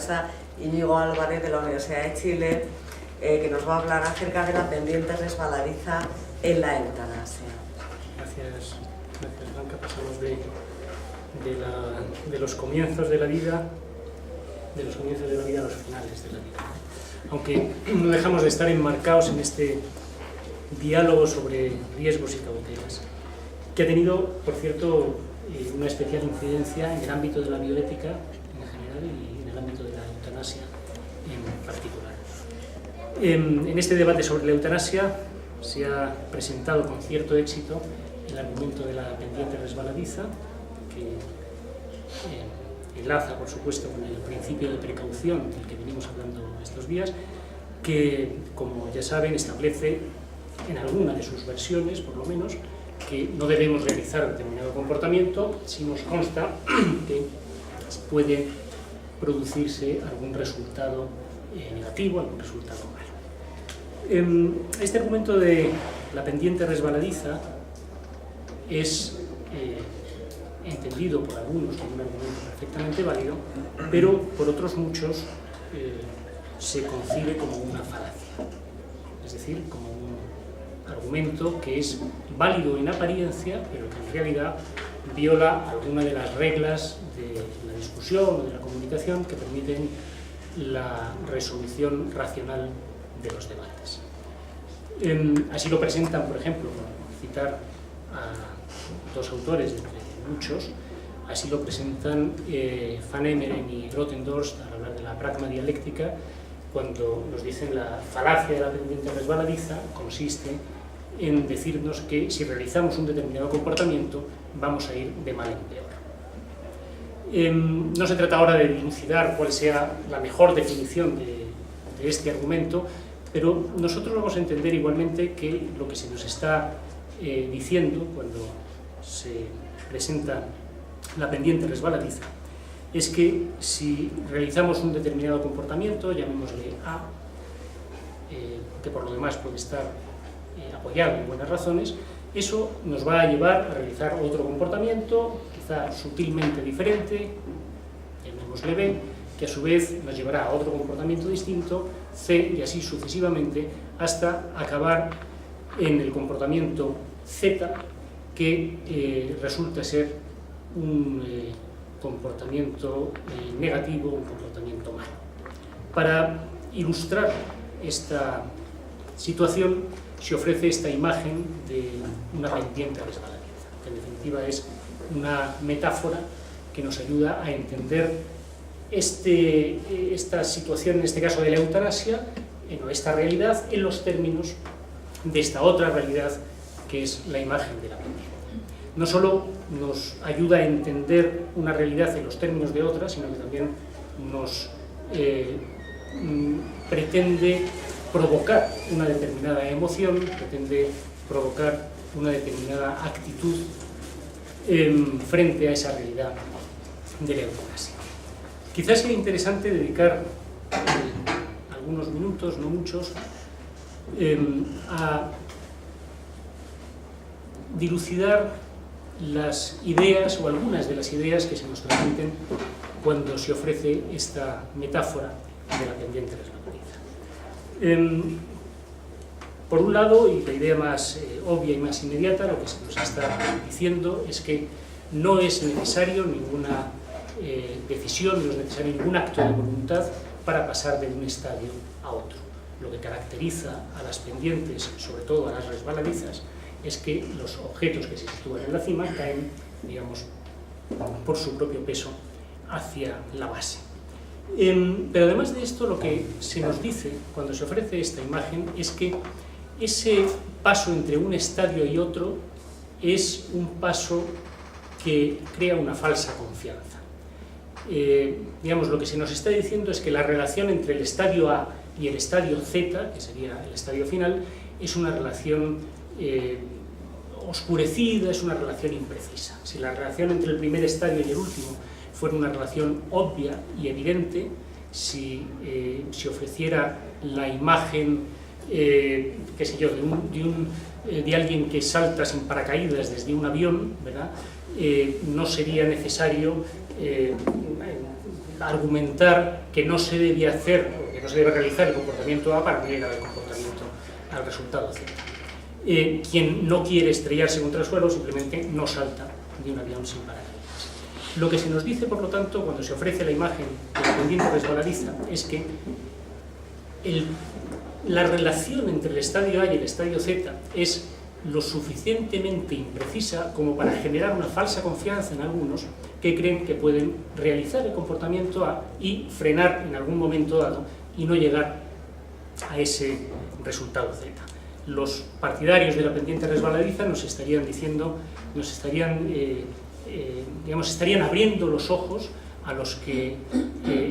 es a Íñigo Álvarez de la Universidad de Chile, que nos va a hablar acerca de la pendiente resbaladiza en la eutanasia. Gracias Blanca. Pasamos de los comienzos de la vida, a los finales de la vida. Aunque no dejamos de estar enmarcados en este diálogo sobre riesgos y cautelas, que ha tenido, por cierto, una especial incidencia en el ámbito de la bioética en general y en el ámbito de la eutanasia en particular. En este debate sobre la eutanasia se ha presentado con cierto éxito el argumento de la pendiente resbaladiza, que enlaza, por supuesto, con el principio de precaución del que venimos hablando estos días, que, como ya saben, establece en alguna de sus versiones, por lo menos, que no debemos realizar determinado comportamiento si nos consta que puede producirse algún resultado negativo, algún resultado malo. Este argumento de la pendiente resbaladiza es entendido por algunos como un argumento perfectamente válido, pero por otros muchos se concibe como una falacia, es decir, como un argumento que es válido en apariencia, pero que en realidad viola alguna de las reglas de la discusión o de la comunicación que permiten la resolución racional de los debates. Así lo presentan, por ejemplo, por citar a dos autores entre muchos, así lo presentan Van Emeren y Grotendorst al hablar de la pragma dialéctica, cuando nos dicen la falacia de la pendiente resbaladiza consiste en decirnos que si realizamos un determinado comportamiento vamos a ir de mal en peor. No se trata ahora de dilucidar cuál sea la mejor definición de este argumento, pero nosotros vamos a entender igualmente que lo que se nos está diciendo cuando se presenta la pendiente resbaladiza es que si realizamos un determinado comportamiento, llamémosle A, que por lo demás puede estar apoyado en buenas razones, eso nos va a llevar a realizar otro comportamiento, quizá sutilmente diferente, llamémosle B, que a su vez nos llevará a otro comportamiento distinto, C, y así sucesivamente, hasta acabar en el comportamiento Z, que resulta ser un comportamiento negativo, un comportamiento malo. Para ilustrar esta situación se ofrece esta imagen de una pendiente resbaladiza, que en definitiva es una metáfora que nos ayuda a entender esta situación, en este caso de la eutanasia, esta realidad, en los términos de esta otra realidad que es la imagen de la pendiente. No solo nos ayuda a entender una realidad en los términos de otra, sino que también nos pretende provocar una determinada emoción, pretende provocar una determinada actitud frente a esa realidad de la eutanasia. Quizás sea interesante dedicar algunos minutos, no muchos, a dilucidar las ideas o algunas de las ideas que se nos transmiten cuando se ofrece esta metáfora de la pendiente resbaladiza. Por un lado, y la idea más obvia y más inmediata, lo que se nos está diciendo es que no es necesario ninguna decisión, no es necesario ningún acto de voluntad para pasar de un estadio a otro. Lo que caracteriza a las pendientes, sobre todo a las resbaladizas, es que los objetos que se sitúan en la cima caen, digamos, por su propio peso hacia la base. Pero además de esto, lo que se nos dice cuando se ofrece esta imagen es que ese paso entre un estadio y otro es un paso que crea una falsa confianza. Digamos, lo que se nos está diciendo es que la relación entre el estadio A y el estadio Z, que sería el estadio final, es una relación oscurecida, es una relación imprecisa. Si la relación entre el primer estadio y el último fuera una relación obvia y evidente, si se ofreciera la imagen, qué sé yo, de alguien que salta sin paracaídas desde un avión, ¿verdad? No sería necesario argumentar que no se debe hacer, o que no se debe realizar el comportamiento A para no llegar al resultado Z. Quien no quiere estrellarse contra el suelo simplemente no salta de un avión sin paracaídas. Lo que se nos dice, por lo tanto, cuando se ofrece la imagen de la pendiente resbaladiza, es que la relación entre el estadio A y el estadio Z es lo suficientemente imprecisa como para generar una falsa confianza en algunos que creen que pueden realizar el comportamiento A y frenar en algún momento dado y no llegar a ese resultado Z. Los partidarios de la pendiente resbaladiza nos estarían diciendo, estarían abriendo los ojos a los que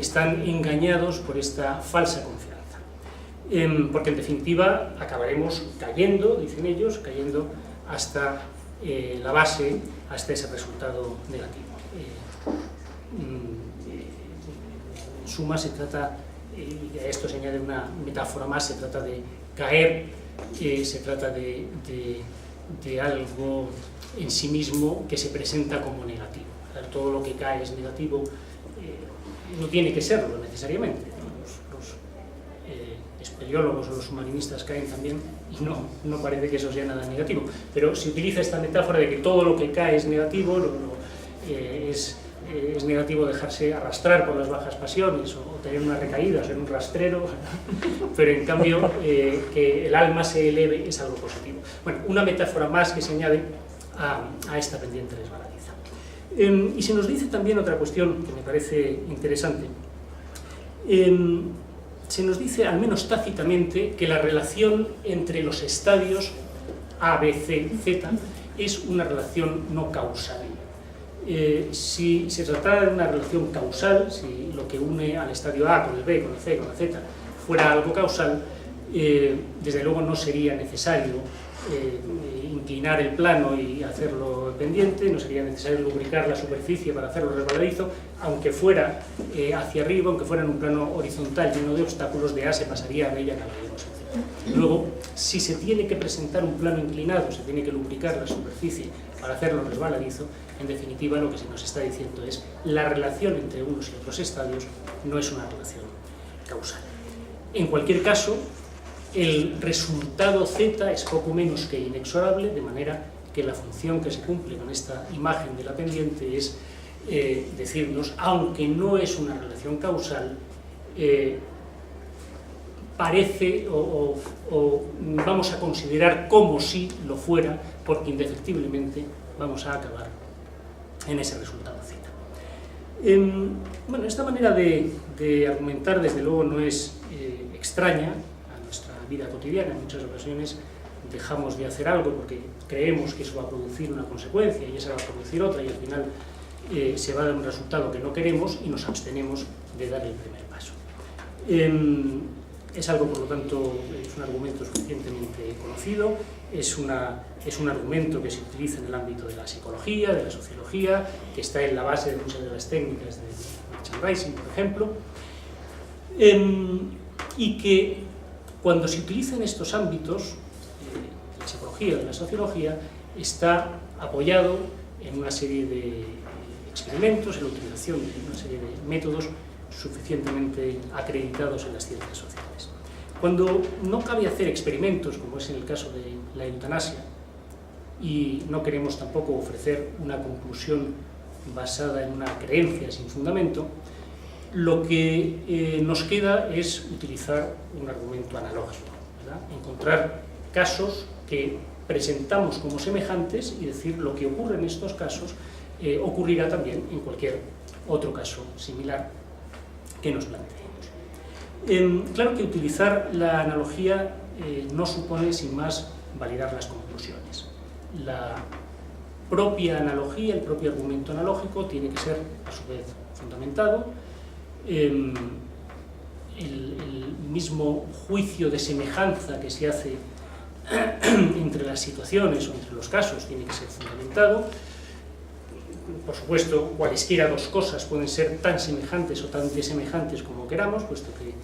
están engañados por esta falsa confianza. Porque en definitiva acabaremos cayendo, dicen ellos, cayendo hasta la base, hasta ese resultado negativo. En suma, se trata, y a esto se añade una metáfora más, se trata de caer, se trata de algo en sí mismo que se presenta como negativo. Todo lo que cae es negativo, no tiene que serlo necesariamente. Los espeleólogos o los submarinistas caen también y no parece que eso sea nada negativo. Pero se utiliza esta metáfora de que todo lo que cae es negativo, es negativo dejarse arrastrar por las bajas pasiones o tener una recaída, ser un rastrero, pero en cambio que el alma se eleve es algo positivo. Bueno, una metáfora más que se añade a esta pendiente resbaladiza. Y se nos dice también otra cuestión que me parece interesante. Se nos dice, al menos tácitamente, que la relación entre los estadios A, B, C, Z es una relación no causal. Si se tratara de una relación causal, si lo que une al estadio A con el B, con el C, con el Z, fuera algo causal, desde luego no sería necesario inclinar el plano y hacerlo pendiente, no sería necesario lubricar la superficie para hacerlo resbaladizo, aunque fuera hacia arriba, aunque fuera en un plano horizontal lleno de obstáculos, de A se pasaría a B y acabaríamos en Z. Luego, si se tiene que presentar un plano inclinado, se tiene que lubricar la superficie para hacerlo resbaladizo, en definitiva lo que se nos está diciendo es la relación entre unos y otros estadios no es una relación causal. En cualquier caso, el resultado Z es poco menos que inexorable, de manera que la función que se cumple con esta imagen de la pendiente es decirnos, aunque no es una relación causal, parece o vamos a considerar como si lo fuera, porque indefectiblemente vamos a acabar en ese resultado Z. Bueno, esta manera de argumentar desde luego no es extraña a nuestra vida cotidiana. En muchas ocasiones dejamos de hacer algo porque creemos que eso va a producir una consecuencia y esa va a producir otra y al final se va a dar un resultado que no queremos y nos abstenemos de dar el primer paso. Es algo, por lo tanto, es un argumento suficientemente conocido, es un argumento que se utiliza en el ámbito de la psicología, de la sociología, que está en la base de muchas de las técnicas de merchandising, por ejemplo, y que cuando se utiliza en estos ámbitos, de la psicología, de la sociología, está apoyado en una serie de experimentos, en la utilización de una serie de métodos suficientemente acreditados en las ciencias sociales. Cuando no cabe hacer experimentos, como es en el caso de la eutanasia, y no queremos tampoco ofrecer una conclusión basada en una creencia sin fundamento, lo que nos queda es utilizar un argumento analógico, ¿verdad? Encontrar casos que presentamos como semejantes y decir lo que ocurre en estos casos ocurrirá también en cualquier otro caso similar que nos planteemos. Claro que utilizar la analogía no supone, sin más, validar las conclusiones. La propia analogía, el propio argumento analógico tiene que ser, a su vez, fundamentado. El mismo juicio de semejanza que se hace entre las situaciones o entre los casos tiene que ser fundamentado. Por supuesto, cualesquiera dos cosas pueden ser tan semejantes o tan desemejantes como queramos, puesto que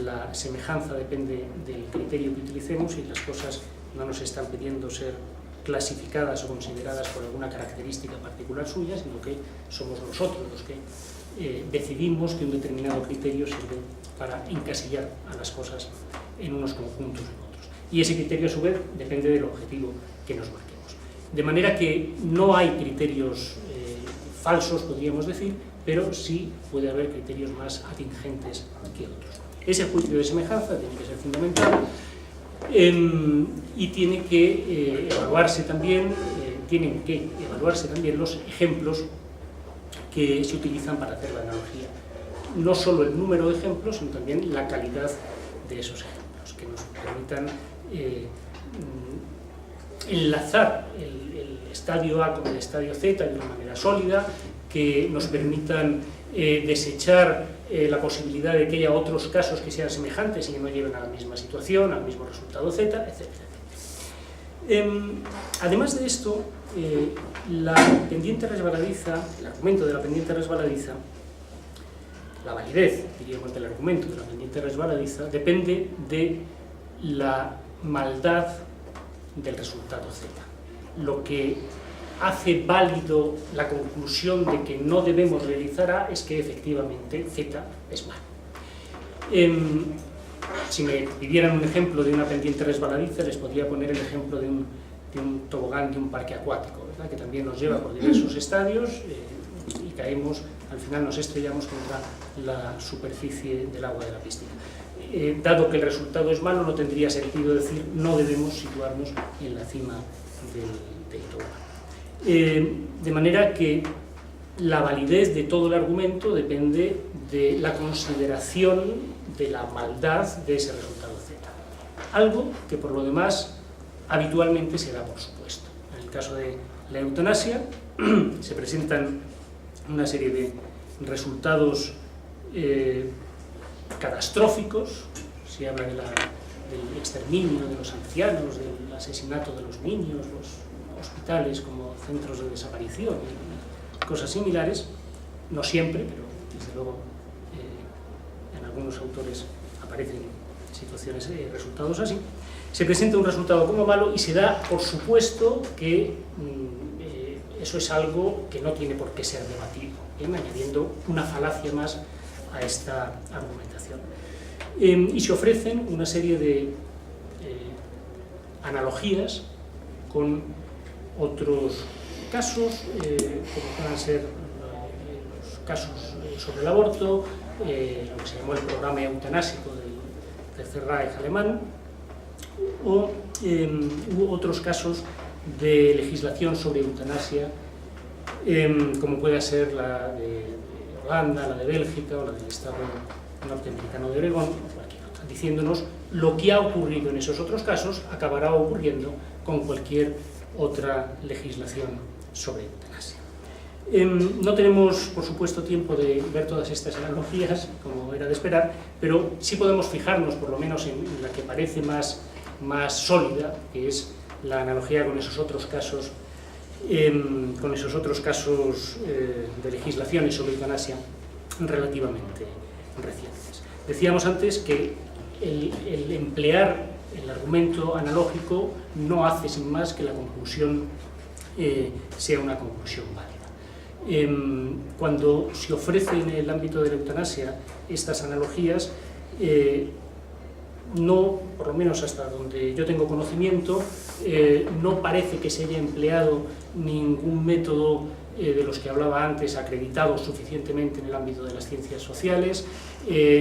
la semejanza depende del criterio que utilicemos y las cosas no nos están pidiendo ser clasificadas o consideradas por alguna característica particular suya, sino que somos nosotros los que decidimos que un determinado criterio sirve para encasillar a las cosas en unos conjuntos u otros. Y ese criterio, a su vez, depende del objetivo que nos marquemos. De manera que no hay criterios falsos, podríamos decir, pero sí puede haber criterios más atingentes que otros. Ese juicio de semejanza tiene que ser fundamental y tiene que evaluarse también, tienen que evaluarse también los ejemplos que se utilizan para hacer la analogía. No solo el número de ejemplos, sino también la calidad de esos ejemplos, que nos permitan enlazar el estadio A con el estadio Z de una manera sólida, que nos permitan desechar la posibilidad de que haya otros casos que sean semejantes y que no lleven a la misma situación, al mismo resultado Z, etc. Además de esto, la pendiente resbaladiza, el argumento de la pendiente resbaladiza, la validez, diríamos, del argumento de la pendiente resbaladiza, depende de la maldad del resultado Z. Lo que hace válido la conclusión de que no debemos realizar A es que efectivamente Z es malo. Si me pidieran un ejemplo de una pendiente resbaladiza, les podría poner el ejemplo de un tobogán de un parque acuático, ¿verdad? Que también nos lleva por diversos estadios y caemos, al final nos estrellamos contra la superficie del agua de la piscina. Dado que el resultado es malo, no tendría sentido decir no debemos situarnos en la cima del tobogán. De manera que la validez de todo el argumento depende de la consideración de la maldad de ese resultado Z. Algo que por lo demás habitualmente se da por supuesto. En el caso de la eutanasia se presentan una serie de resultados catastróficos, se habla del exterminio de los ancianos, del asesinato de los niños, los hospitales como centros de desaparición y cosas similares, no siempre, pero desde luego en algunos autores aparecen situaciones, resultados así. Se presenta un resultado como malo y se da por supuesto que eso es algo que no tiene por qué ser debatido, añadiendo una falacia más a esta argumentación. Y se ofrecen una serie de analogías con otros casos, como puedan ser los casos sobre el aborto, lo que se llamó el programa eutanásico del Tercer Reich alemán, u otros casos de legislación sobre eutanasia, como puede ser la de Holanda, la de Bélgica o la del Estado norteamericano de Oregón, o cualquier otra, diciéndonos lo que ha ocurrido en esos otros casos acabará ocurriendo con cualquier otra legislación sobre eutanasia. No tenemos, por supuesto, tiempo de ver todas estas analogías, como era de esperar, pero sí podemos fijarnos, por lo menos, en la que parece más sólida, que es la analogía con esos otros casos, de legislaciones sobre eutanasia relativamente recientes. Decíamos antes que el emplear el argumento analógico no hace sin más que la conclusión sea una conclusión válida. Cuando se ofrece en el ámbito de la eutanasia estas analogías, no, por lo menos hasta donde yo tengo conocimiento, no parece que se haya empleado ningún método de los que hablaba antes acreditado suficientemente en el ámbito de las ciencias sociales,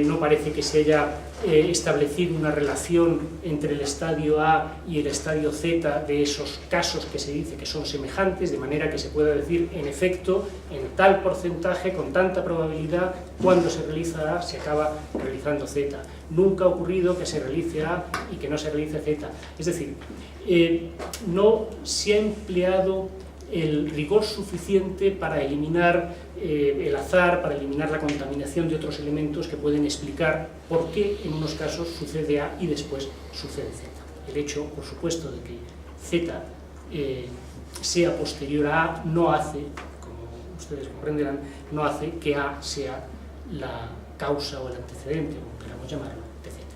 no parece que se haya establecido una relación entre el estadio A y el estadio Z de esos casos que se dice que son semejantes, de manera que se pueda decir, en efecto, en tal porcentaje, con tanta probabilidad, cuando se realiza A, se acaba realizando Z. Nunca ha ocurrido que se realice A y que no se realice Z. Es decir, no se ha empleado el rigor suficiente para eliminar el azar, para eliminar la contaminación de otros elementos que pueden explicar por qué en unos casos sucede A y después sucede Z. El hecho, por supuesto, de que Z sea posterior a A no hace, como ustedes comprenderán, no hace que A sea la causa o el antecedente, como queramos llamarlo, de Z.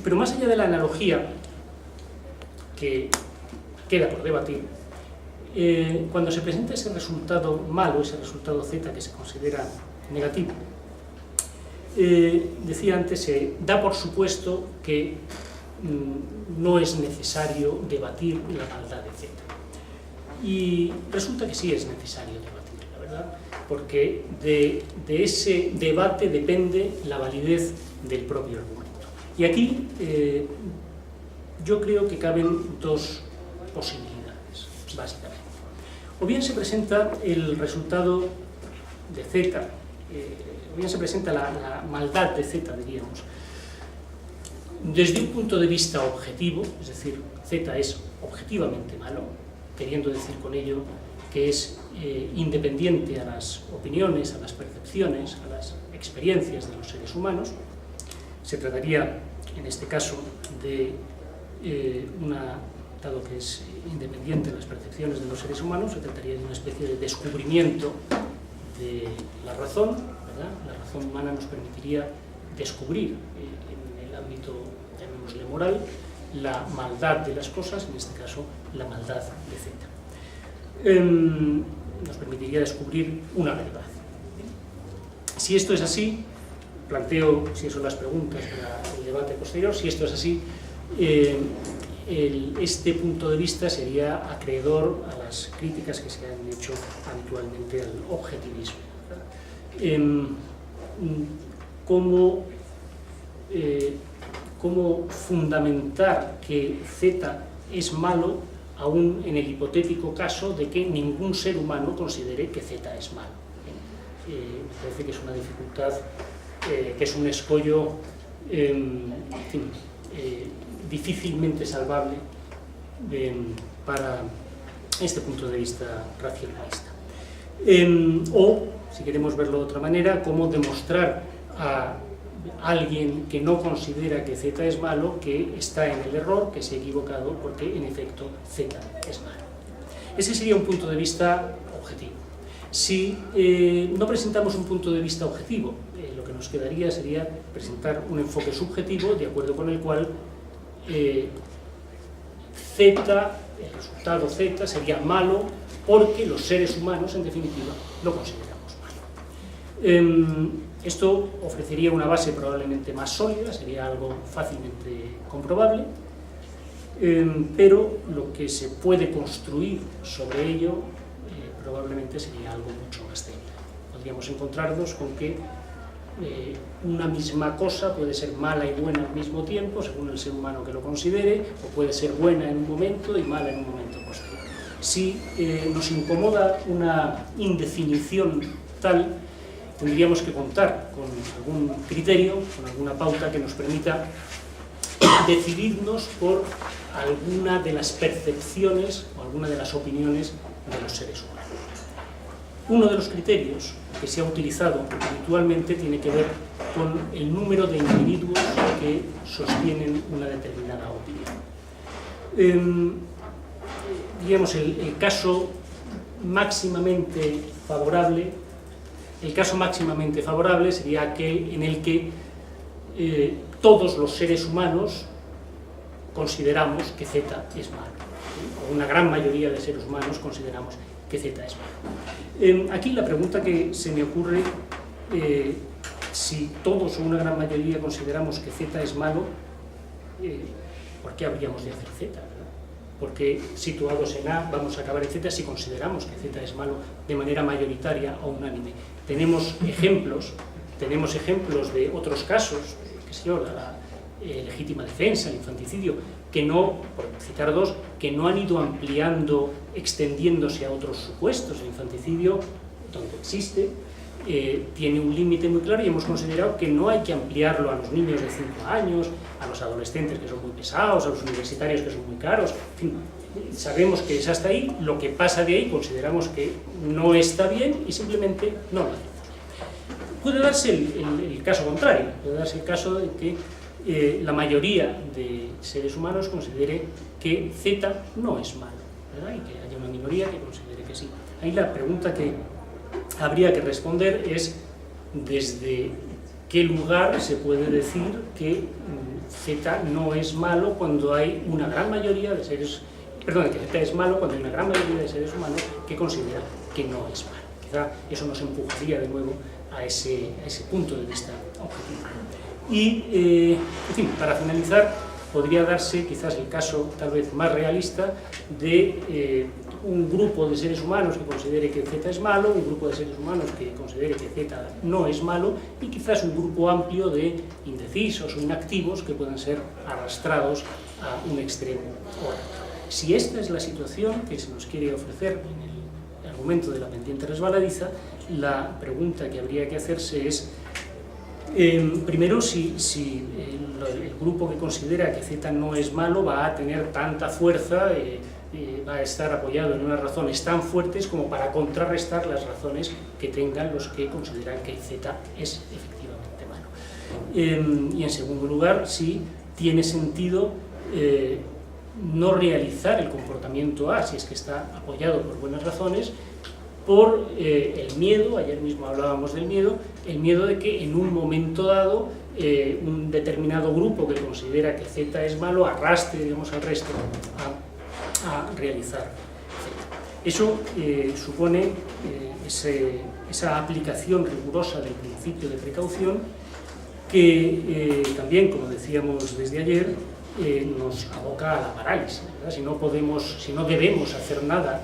Pero más allá de la analogía que queda por debatir, cuando se presenta ese resultado malo, ese resultado Z que se considera negativo, decía antes, se da por supuesto que no es necesario debatir la maldad de Z. Y resulta que sí es necesario debatirla, ¿verdad? Porque de ese debate depende la validez del propio argumento. Y aquí yo creo que caben dos posibilidades, básicamente. O bien se presenta el resultado de Z, o bien se presenta la maldad de Z, diríamos, desde un punto de vista objetivo, es decir, Z es objetivamente malo, queriendo decir con ello que es independiente a las opiniones, a las percepciones, a las experiencias de los seres humanos. Se trataría, en este caso, de dado que es independiente de las percepciones de los seres humanos, se trataría de una especie de descubrimiento de la razón, ¿verdad? La razón humana nos permitiría descubrir en el ámbito, llamémosle moral, la maldad de las cosas, en este caso la maldad de Z. Nos permitiría descubrir una verdad. Si esto es así, planteo, si eso son las preguntas para el debate posterior, si esto es así, este punto de vista sería acreedor a las críticas que se han hecho habitualmente al objetivismo. ¿Cómo fundamentar que Z es malo aún en el hipotético caso de que ningún ser humano considere que Z es malo? Me parece que es una dificultad, que es un escollo difícilmente salvable para este punto de vista racionalista. O, si queremos verlo de otra manera, cómo demostrar a alguien que no considera que Z es malo que está en el error, que se ha equivocado, porque en efecto Z es malo. Ese sería un punto de vista objetivo. Si no presentamos un punto de vista objetivo, lo que nos quedaría sería presentar un enfoque subjetivo de acuerdo con el cual Z, el resultado Z, sería malo porque los seres humanos, en definitiva, lo consideramos malo. Esto ofrecería una base probablemente más sólida, sería algo fácilmente comprobable, pero lo que se puede construir sobre ello probablemente sería algo mucho más débil. Podríamos encontrarnos con que una misma cosa puede ser mala y buena al mismo tiempo, según el ser humano que lo considere, o puede ser buena en un momento y mala en un momento posterior. Si nos incomoda una indefinición tal, tendríamos que contar con algún criterio, con alguna pauta que nos permita decidirnos por alguna de las percepciones o alguna de las opiniones de los seres humanos. Uno de los criterios que se ha utilizado habitualmente tiene que ver con el número de individuos que sostienen una determinada opinión. Digamos, el caso máximamente favorable sería aquel en el que todos los seres humanos consideramos que Z es malo, o una gran mayoría de seres humanos consideramos que Z es malo. Aquí la pregunta que se me ocurre, si todos o una gran mayoría consideramos que Z es malo, ¿por qué habríamos de hacer Z? ¿Verdad? Porque situados en A vamos a acabar en Z si consideramos que Z es malo de manera mayoritaria o unánime. Tenemos ejemplos de otros casos, qué sé yo, la legítima defensa, el infanticidio, que no, por citar dos, que no han ido ampliando, extendiéndose a otros supuestos. El infanticidio, donde existe, tiene un límite muy claro y hemos considerado que no hay que ampliarlo a los niños de 5 años, a los adolescentes que son muy pesados, a los universitarios que son muy caros, en fin, sabemos que es hasta ahí, lo que pasa de ahí consideramos que no está bien y simplemente no lo hacemos. Puede darse el caso contrario, puede darse el caso de que la mayoría de seres humanos considere que Z no es malo, ¿verdad? Y que haya una minoría que considere que sí. Ahí la pregunta que habría que responder es desde qué lugar se puede decir que Z no es malo cuando hay una gran mayoría de seres perdón, que Z es malo cuando hay una gran mayoría de seres humanos que considera que no es malo. Quizá eso nos empujaría de nuevo a ese punto de vista objetivo. Y, en fin, para finalizar, podría darse quizás el caso tal vez más realista de un grupo de seres humanos que considere que Z es malo, un grupo de seres humanos que considere que Z no es malo y quizás un grupo amplio de indecisos o inactivos que puedan ser arrastrados a un extremo o a otro. Si esta es la situación que se nos quiere ofrecer en el argumento de la pendiente resbaladiza, la pregunta que habría que hacerse es primero, si el grupo que considera que Z no es malo va a tener tanta fuerza, va a estar apoyado en unas razones tan fuertes como para contrarrestar las razones que tengan los que consideran que Z es efectivamente malo. Y en segundo lugar, si tiene sentido no realizar el comportamiento A, si es que está apoyado por buenas razones, por el miedo, ayer mismo hablábamos del miedo, el miedo de que en un momento dado un determinado grupo que considera que Z es malo arrastre, digamos, al resto a realizar Z. Eso supone esa aplicación rigurosa del principio de precaución que también, como decíamos desde ayer, nos aboca a la parálisis, ¿verdad? Si no debemos hacer nada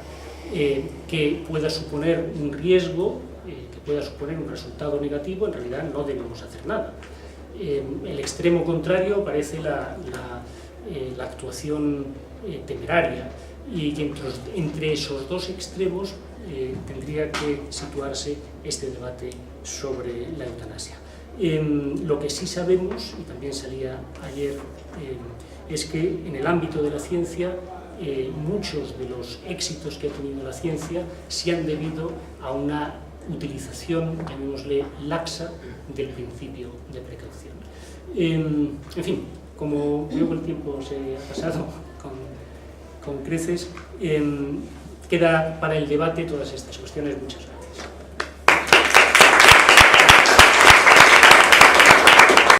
que pueda suponer un riesgo, que pueda suponer un resultado negativo, en realidad no debemos hacer nada. El extremo contrario parece la actuación temeraria, y que entre esos dos extremos tendría que situarse este debate sobre la eutanasia. Lo que sí sabemos, y también salía ayer, es que en el ámbito de la ciencia muchos de los éxitos que ha tenido la ciencia se han debido a una utilización, llamémosle, laxa del principio de precaución. En fin, como veo que el tiempo se ha pasado con creces, queda para el debate todas estas cuestiones. Muchas gracias.